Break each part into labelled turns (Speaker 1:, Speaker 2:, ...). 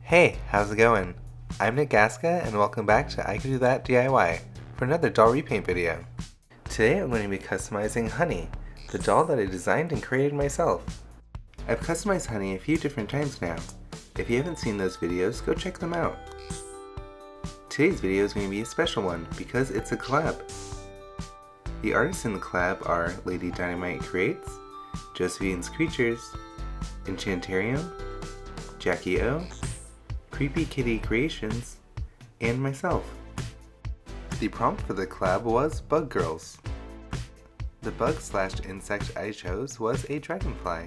Speaker 1: Hey, how's it going? I'm Nick Gaska and welcome back to I Can Do That DIY for another doll repaint video. Today I'm going to be customizing Honey, the doll that I designed and created myself. I've customized Honey a few different times now. If you haven't seen those videos, go check them out. Today's video is going to be a special one because it's a collab. The artists in the collab are Lady Dynamite Creates, Josephine'S Creatures, ENCHANTERIUM, Jackie O, Creepy Kitty Creations, and myself. The prompt for the collab was Bug Girls. The bug/insect I chose was a dragonfly.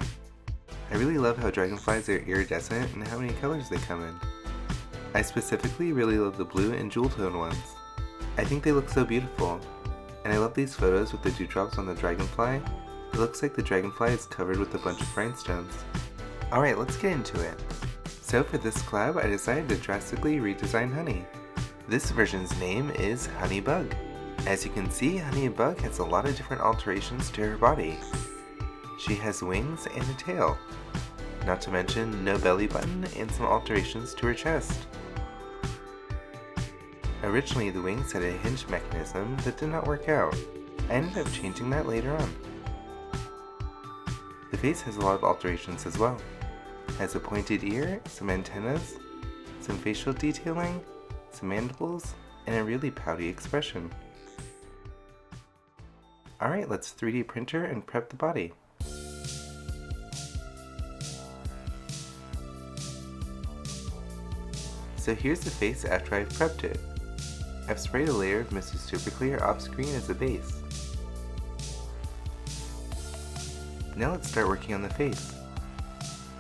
Speaker 1: I really love how dragonflies are iridescent and how many colors they come in. I specifically really love the blue and jewel tone ones. I think they look so beautiful. And I love these photos with the dewdrops on the dragonfly. It looks like the dragonfly is covered with a bunch of rhinestones. Alright, let's get into it. So for this collab, I decided to drastically redesign Honey. This version's name is Honeybug. As you can see, Honeybug has a lot of different alterations to her body. She has wings and a tail. Not to mention no belly button and some alterations to her chest. Originally the wings had a hinge mechanism that did not work out. I ended up changing that later on. The face has a lot of alterations as well. Has a pointed ear, some antennas, some facial detailing, some mandibles, and a really pouty expression. Alright, let's 3D print her and prep the body. So here's the face after I've prepped it. I've sprayed a layer of Mr. Super Clear off screen as a base. Now let's start working on the face.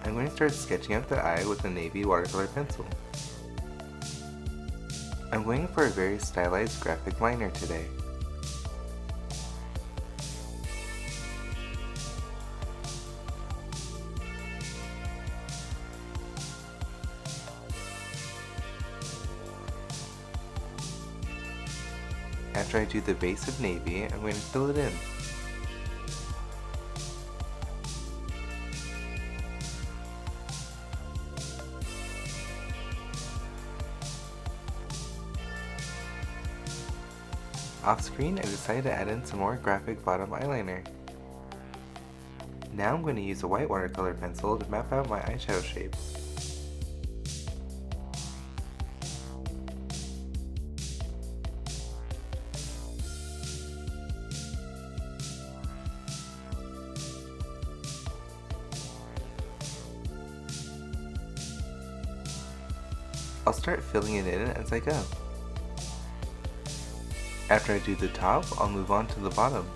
Speaker 1: I'm going to start sketching out the eye with a navy watercolor pencil. I'm going for a very stylized graphic liner today. After I do the base of navy, I'm going to fill it in. Off screen, I decided to add in some more graphic bottom eyeliner. Now I'm going to use a white watercolor pencil to map out my eyeshadow shape. I'll start filling it in as I go. After I do the top, I'll move on to the bottom.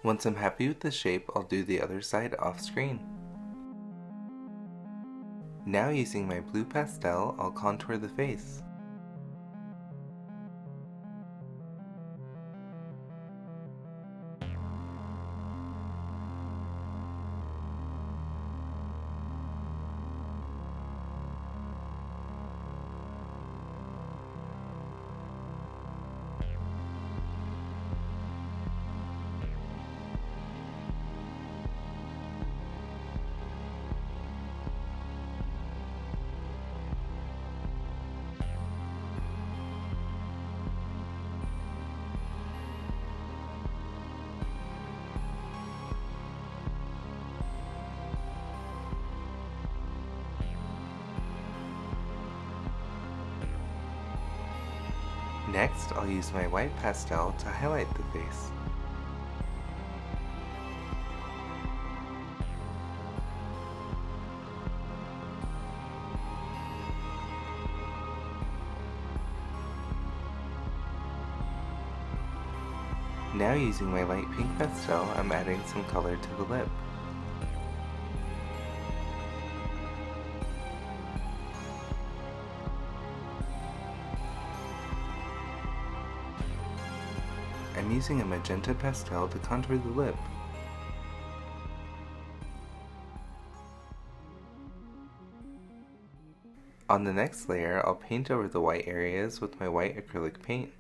Speaker 1: Once I'm happy with the shape, I'll do the other side off screen. Now using my blue pastel, I'll contour the face. Next, I'll use my white pastel to highlight the face. Now using my light pink pastel, I'm adding some color to the lip. I'm using a magenta pastel to contour the lip. On the next layer, I'll paint over the white areas with my white acrylic paint.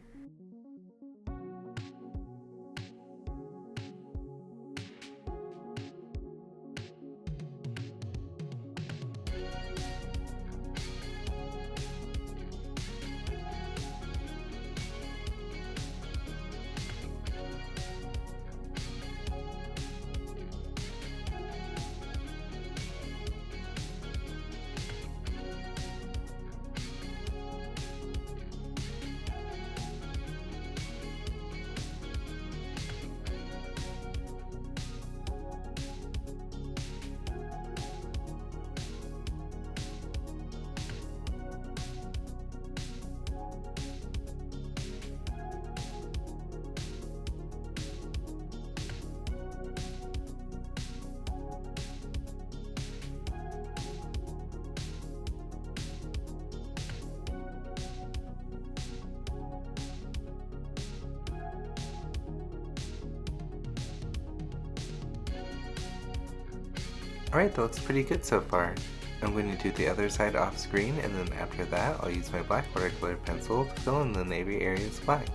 Speaker 1: Alright, that looks pretty good so far. I'm going to do the other side off screen, and then after that I'll use my black watercolor pencil to fill in the navy areas black.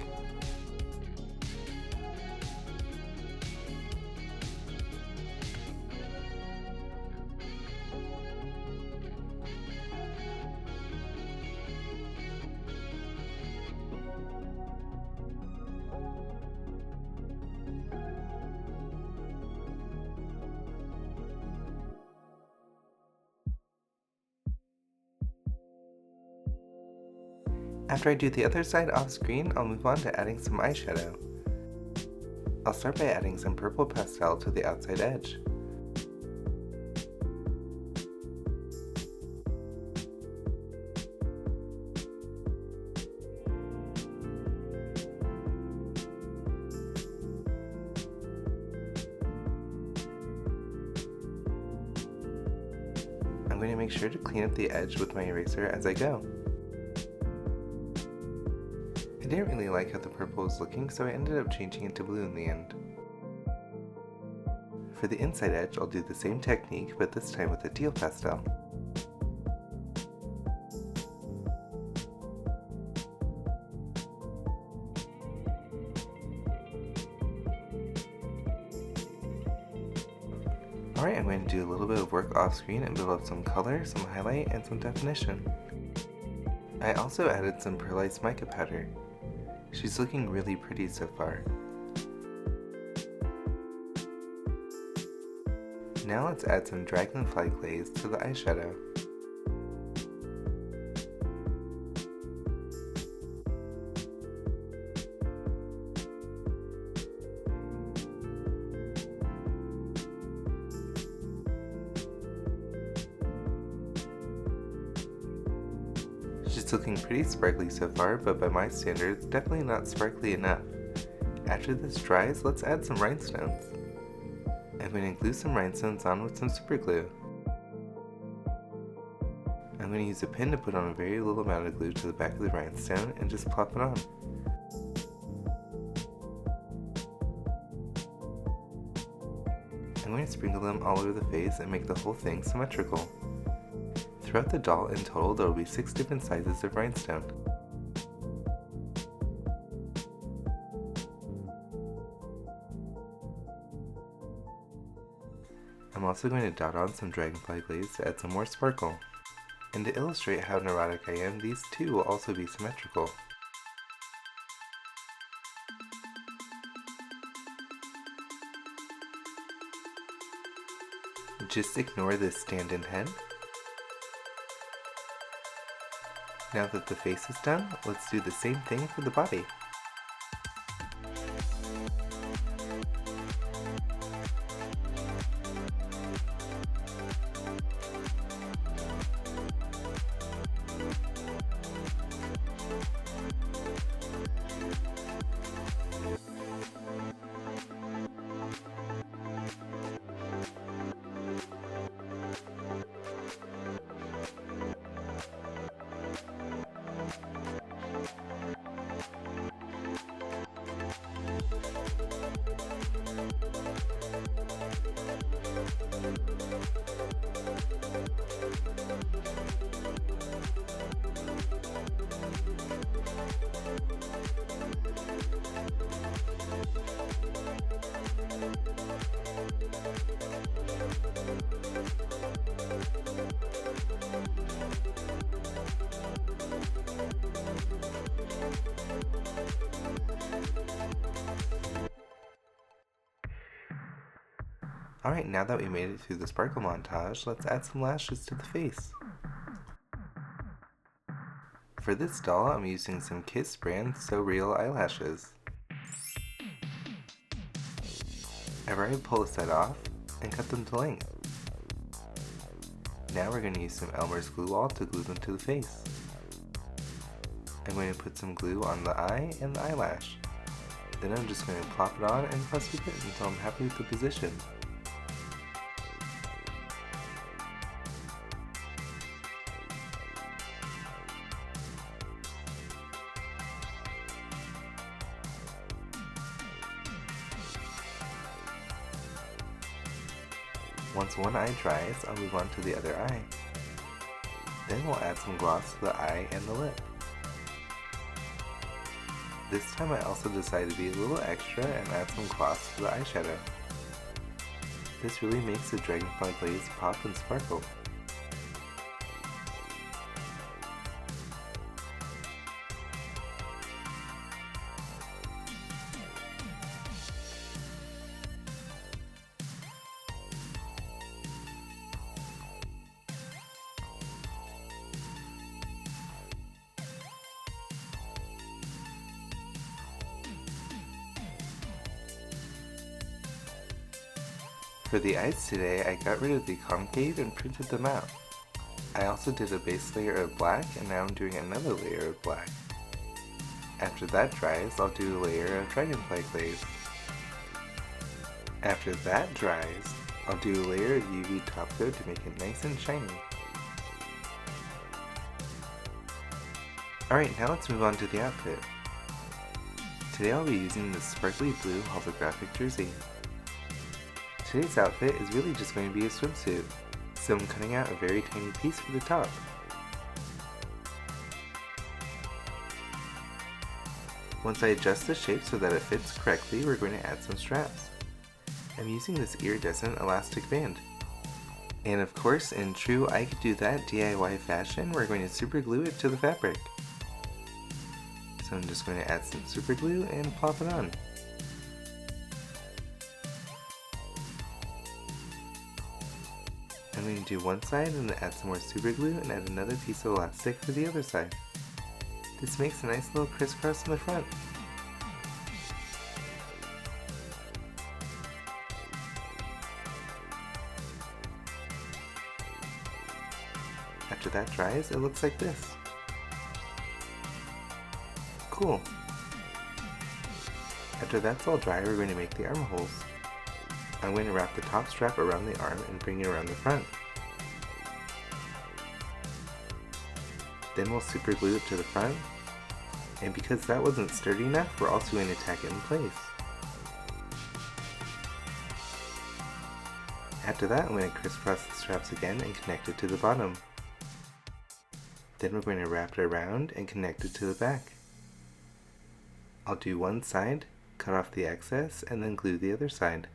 Speaker 1: After I do the other side off screen, I'll move on to adding some eyeshadow. I'll start by adding some purple pastel to the outside edge. I'm going to make sure to clean up the edge with my eraser as I go. I didn't really like how the purple was looking, so I ended up changing it to blue in the end. For the inside edge, I'll do the same technique, but this time with a teal pastel. Alright, I'm going to do a little bit of work off screen and build up some color, some highlight, and some definition. I also added some pearlized mica powder. She's looking really pretty so far. Now let's add some Dragonfly glaze to the eyeshadow. She's looking pretty sparkly so far, but by my standards, definitely not sparkly enough. After this dries, let's add some rhinestones. I'm going to glue some rhinestones on with some super glue. I'm going to use a pin to put on a very little amount of glue to the back of the rhinestone and just plop it on. I'm going to sprinkle them all over the face and make the whole thing symmetrical. Throughout the doll, in total, there will be 6 different sizes of rhinestone. I'm also going to dot on some Dragonfly glaze to add some more sparkle. And to illustrate how neurotic I am, these two will also be symmetrical. Just ignore this stand-in head. Now that the face is done, let's do the same thing for the body. Alright, now that we made it through the sparkle montage, let's add some lashes to the face. For this doll, I'm using some Kiss brand So Real eyelashes. I've already pulled the side off and cut them to length. Now we're going to use some Elmer's glue wall to glue them to the face. I'm going to put some glue on the eye and the eyelash. Then I'm just going to plop it on and fuss with it until I'm happy with the position. Once one eye dries, I'll move on to the other eye. Then we'll add some gloss to the eye and the lip. This time I also decided to be a little extra and add some gloss to the eyeshadow. This really makes the Dragonfly glaze pop and sparkle. For the eyes today, I got rid of the concave and printed them out. I also did a base layer of black and now I'm doing another layer of black. After that dries, I'll do a layer of Dragonfly glaze. After that dries, I'll do a layer of UV top coat to make it nice and shiny. Alright, now let's move on to the outfit. Today I'll be using this sparkly blue holographic jersey. Today's outfit is really just going to be a swimsuit, so I'm cutting out a very tiny piece for the top. Once I adjust the shape so that it fits correctly, we're going to add some straps. I'm using this iridescent elastic band. And of course, in true I Could Do That DIY fashion, we're going to super glue it to the fabric. So I'm just going to add some super glue and plop it on. I'm going to do one side and then add some more super glue and add another piece of elastic for the other side. This makes a nice little crisscross in the front. After that dries, it looks like this. Cool. After that's all dry, we're going to make the armholes. I'm going to wrap the top strap around the arm and bring it around the front. Then we'll super glue it to the front, and because that wasn't sturdy enough, we're also going to tack it in place. After that, I'm going to crisscross the straps again and connect it to the bottom. Then we're going to wrap it around and connect it to the back. I'll do one side, cut off the excess, and then glue the other side.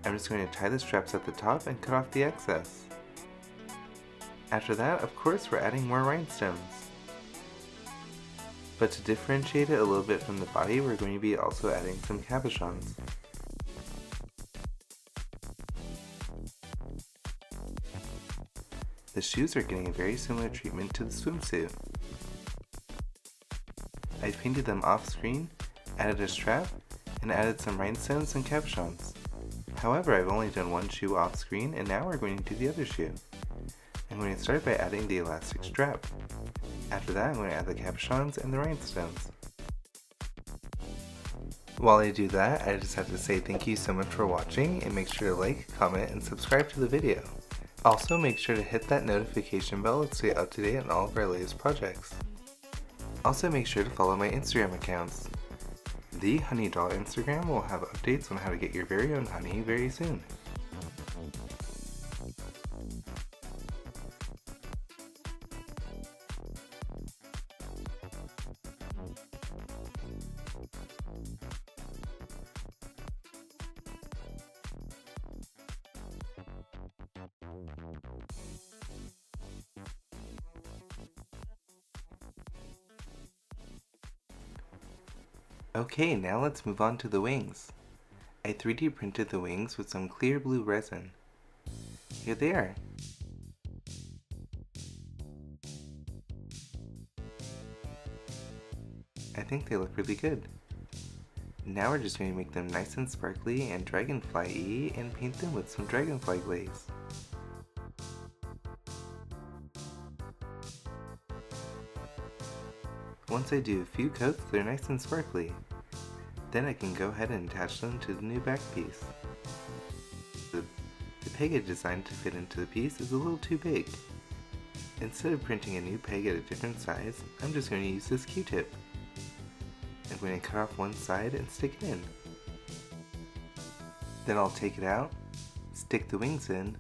Speaker 1: I'm just going to tie the straps at the top and cut off the excess. After that, of course, we're adding more rhinestones. But to differentiate it a little bit from the body, we're going to be also adding some cabochons. The shoes are getting a very similar treatment to the swimsuit. I've painted them off screen, added a strap, and added some rhinestones and cabochons. However, I've only done one shoe off screen, and now we're going to do the other shoe. I'm going to start by adding the elastic strap. After that, I'm going to add the cabochons and the rhinestones. While I do that, I just have to say thank you so much for watching, and make sure to like, comment, and subscribe to the video. Also, make sure to hit that notification bell to stay up to date on all of our latest projects. Also, make sure to follow my Instagram accounts. The Honey Doll Instagram will have updates on how to get your very own honey very soon. Okay, now let's move on to the wings. I 3D printed the wings with some clear blue resin. Here they are. I think they look really good. Now we're just going to make them nice and sparkly and dragonfly-y and paint them with some dragonfly glaze. Once I do a few coats, they're nice and sparkly. Then I can go ahead and attach them to the new back piece. The peg I designed to fit into the piece is a little too big. Instead of printing a new peg at a different size, I'm just going to use this Q-tip. I'm going to cut off one side and stick it in. Then I'll take it out, stick the wings in,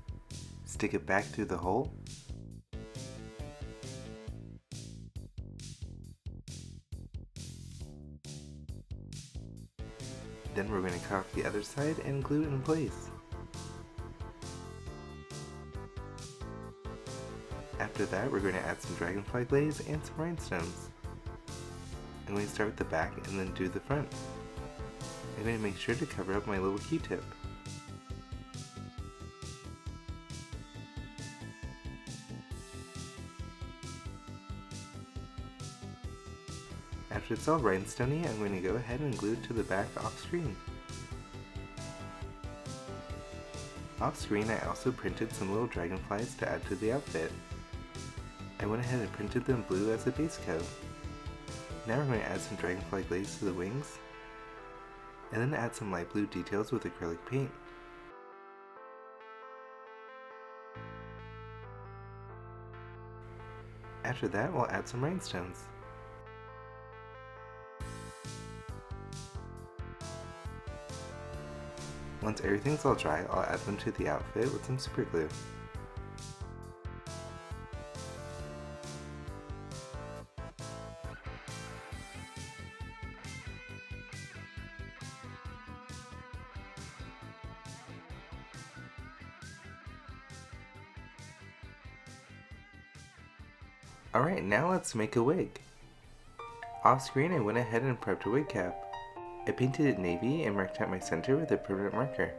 Speaker 1: stick it back through the hole, then we're going to cut off the other side and glue it in place. After that, we're going to add some dragonfly glaze and some rhinestones. I'm going to start with the back and then do the front. I'm going to make sure to cover up my little Q-tip. After it's all rhinestoney, I'm going to go ahead and glue it to the back off screen. Off screen, I also printed some little dragonflies to add to the outfit. I went ahead and printed them blue as a base coat. Now we're going to add some dragonfly glaze to the wings, and then add some light blue details with acrylic paint. After that, we'll add some rhinestones. Once everything's all dry, I'll add them to the outfit with some super glue. Alright, now let's make a wig. Off screen, I went ahead and prepped a wig cap. I painted it navy and marked out my center with a permanent marker.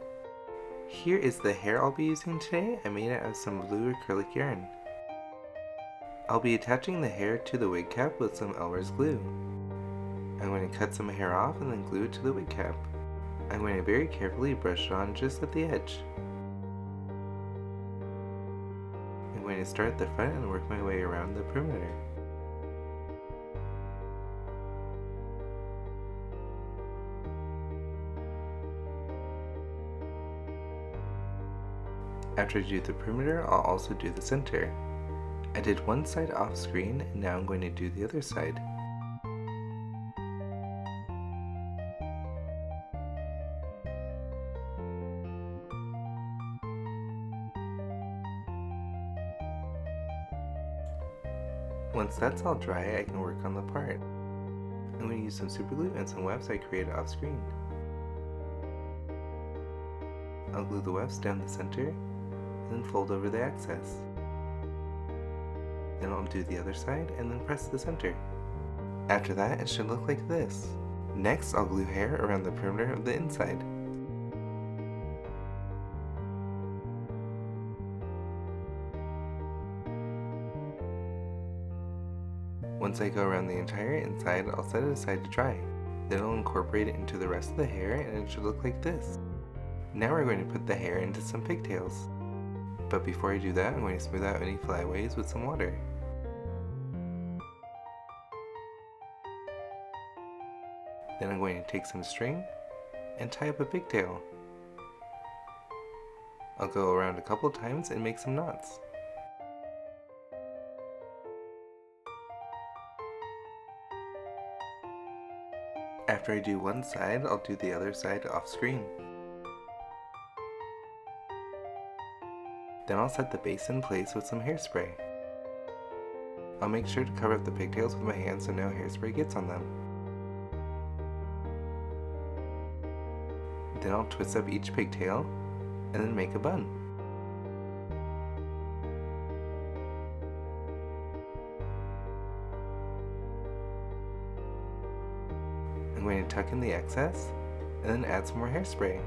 Speaker 1: Here is the hair I'll be using today. I made it out of some blue acrylic yarn. I'll be attaching the hair to the wig cap with some Elmer's glue. I'm going to cut some hair off and then glue it to the wig cap. I'm going to very carefully brush it on just at the edge. I'm going to start at the front and work my way around the perimeter. After I do the perimeter, I'll also do the center. I did one side off screen, and now I'm going to do the other side. Once that's all dry, I can work on the part. I'm going to use some super glue and some wefts I created off screen. I'll glue the wefts down the center, and then fold over the excess. Then I'll do the other side and then press the center. After that, it should look like this. Next, I'll glue hair around the perimeter of the inside. Once I go around the entire inside, I'll set it aside to dry. Then I'll incorporate it into the rest of the hair and it should look like this. Now we're going to put the hair into some pigtails. But before I do that, I'm going to smooth out any flyaways with some water. Then I'm going to take some string and tie up a pigtail. I'll go around a couple times and make some knots. After I do one side, I'll do the other side off screen. Then I'll set the base in place with some hairspray. I'll make sure to cover up the pigtails with my hands so no hairspray gets on them. Then I'll twist up each pigtail and then make a bun. I'm going to tuck in the excess, and then add some more hairspray.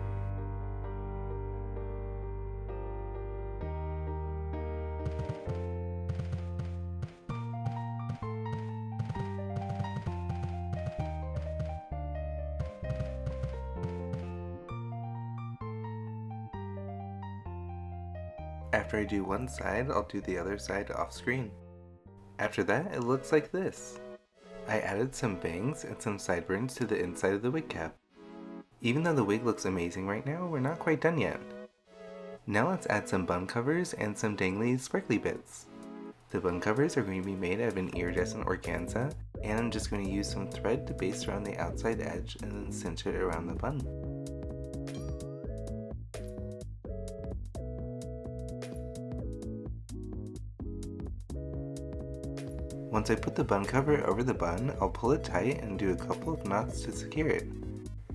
Speaker 1: After I do one side, I'll do the other side off screen. After that, it looks like this. I added some bangs and some sideburns to the inside of the wig cap. Even though the wig looks amazing right now, we're not quite done yet. Now let's add some bun covers and some dangly sparkly bits. The bun covers are going to be made out of an iridescent organza, and I'm just going to use some thread to baste around the outside edge and then cinch it around the bun. Once I put the bun cover over the bun, I'll pull it tight and do a couple of knots to secure it.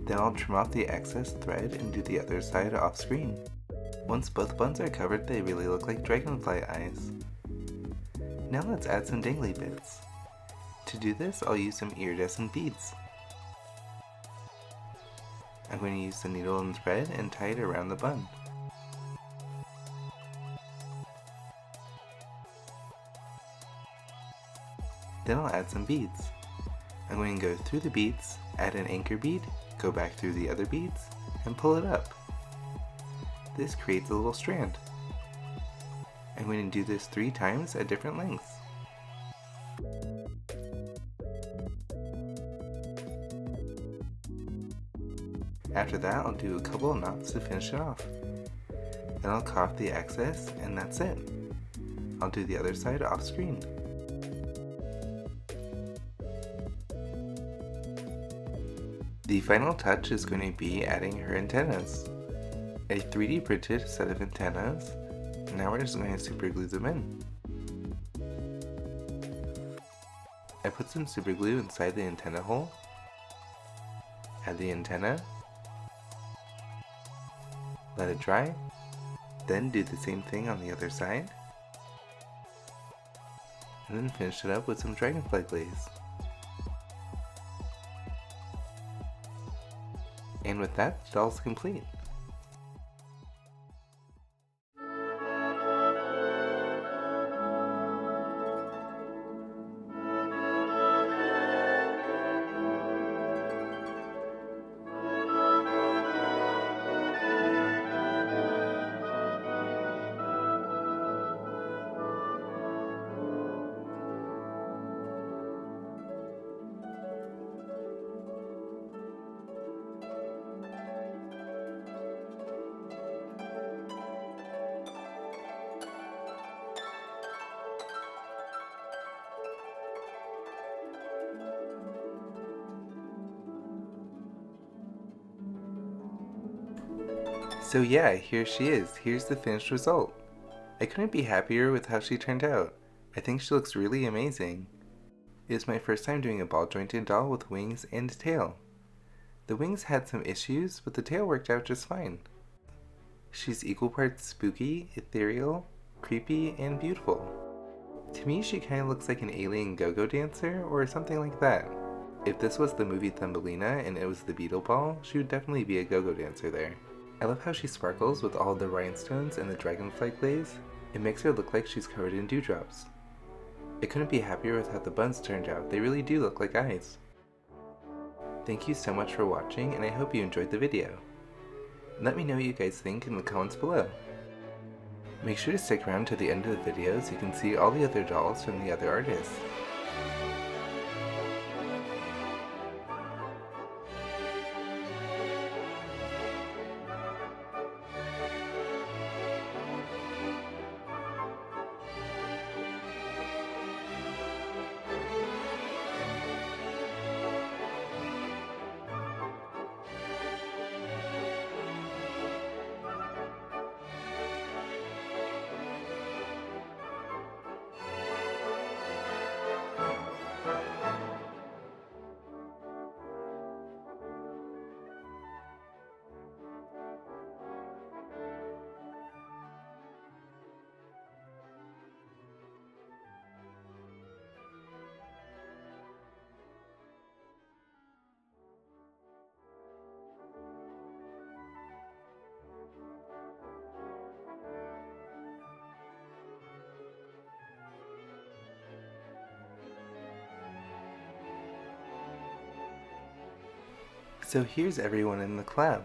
Speaker 1: Then I'll trim off the excess thread and do the other side off screen. Once both buns are covered, they really look like dragonfly eyes. Now let's add some dangly bits. To do this, I'll use some iridescent beads. I'm going to use the needle and thread and tie it around the bun. Then I'll add some beads. I'm going to go through the beads, add an anchor bead, go back through the other beads, and pull it up. This creates a little strand. I'm going to do this 3 times at different lengths. After that, I'll do a couple of knots to finish it off. Then I'll cut off the excess, and that's it. I'll do the other side off screen. The final touch is going to be adding her antennas. A 3D printed set of antennas. Now we're just going to super glue them in. I put some super glue inside the antenna hole. Add the antenna. Let it dry. Then do the same thing on the other side. And then finish it up with some dragonfly glaze. And with that, the doll's complete. So yeah, here she is. Here's the finished result. I couldn't be happier with how she turned out. I think she looks really amazing. It is my first time doing a ball jointed doll with wings and tail. The wings had some issues, but the tail worked out just fine. She's equal parts spooky, ethereal, creepy, and beautiful. To me, she kinda looks like an alien go-go dancer or something like that. If this was the movie Thumbelina and it was the Beetle Ball, she would definitely be a go-go dancer there. I love how she sparkles with all the rhinestones and the dragonfly glaze. It makes her look like she's covered in dewdrops. I couldn't be happier with how the buns turned out. They really do look like eyes. Thank you so much for watching, and I hope you enjoyed the video. Let me know what you guys think in the comments below. Make sure to stick around to the end of the video so you can see all the other dolls from the other artists. So here's everyone in the collab.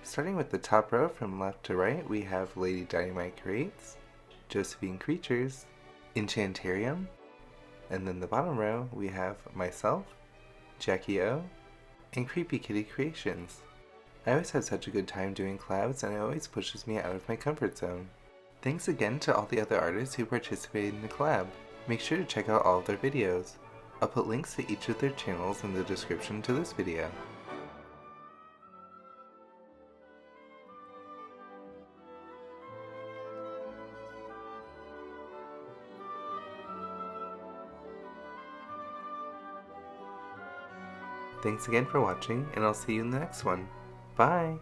Speaker 1: Starting with the top row from left to right, we have Lady Dynamite Creates, Josephine Creatures, ENCHANTERIUM, and then the bottom row we have myself, Jackie O, and Creepy Kitty Creations. I always have such a good time doing collabs, and it always pushes me out of my comfort zone. Thanks again to all the other artists who participated in the collab. Make sure to check out all of their videos. I'll put links to each of their channels in the description to this video. Thanks again for watching, and I'll see you in the next one. Bye!